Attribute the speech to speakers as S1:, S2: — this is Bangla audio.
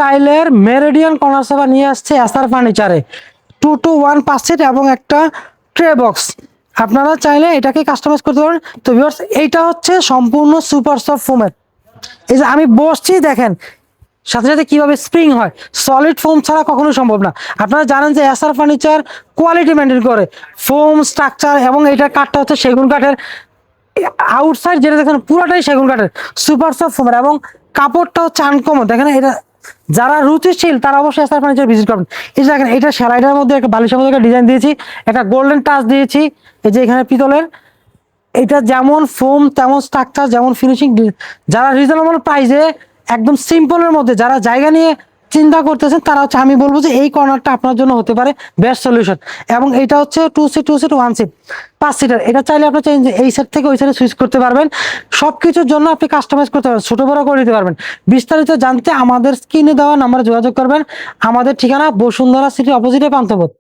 S1: স্টাইলের মেরিডিয়ান কর্নার সোফা নিয়ে আসছে এসআর ফার্নিচারে 2-to-1 5 সিট এবং একটা ট্রে বক্স। আপনারা চাইলে এটাকে কাস্টমাইজ করতে পারেন। তো ভিউয়ার্স, এইটা হচ্ছে সম্পূর্ণ সুপার সফট ফোমের। এই যে আমি বসছি দেখেন সাথে সাথে কিভাবে স্প্রিং হয়, সলিড ফোম ছাড়া কখনো সম্ভব না। আপনারা জানেন যে এসআর ফার্নিচার কোয়ালিটি মেনটেন করে, ফোম স্ট্রাকচার, এবং এটার কাঠটা হচ্ছে সেগুন কাঠের। আউটসাইড যেটা দেখেন পুরোটাই সেগুন কাঠের সুপার সফট ফোমের, এবং কাপড়টা হচ্ছে আনকমন। দেখেন এটা যারা রুচিশীল তারা অবশ্যই এসআর ফার্নিচার ভিজিট করবেন। এই যে দেখেন এটা সেলাইটার মধ্যে একটা বালিশের মধ্যে একটা ডিজাইন দিয়েছি, একটা গোল্ডেন টাচ দিয়েছি। এই যে এখানে পিতলের, এটা যেমন ফোম তেমন স্ট্রাকচার যেমন ফিনিশিং। যারা রিজনেবল প্রাইসে একদম সিম্পলের মধ্যে যারা জায়গা নিয়ে চিন্তা করতেছেন তারা হচ্ছে, আমি বলবো যে এই কর্নারটা আপনার জন্য হতে পারে বেস্ট সলিউশন। এবং এটা হচ্ছে 2 সিট 1 সিট 5 সিটার। এটা চাইলে আপনি চাইলে যে এই সেট থেকে ওই সেটে সুইচ করতে পারবেন। সবকিছুর জন্য আপনি কাস্টমাইজ করতে পারবেন, ছোট বড় করে দিতে পারবেন। বিস্তারিত জানতে আমাদের স্ক্রিনে দেওয়া নাম্বারে যোগাযোগ করবেন। আমাদের ঠিকানা বসুন্ধরা সিটি অপোজিটে পান্থপথ।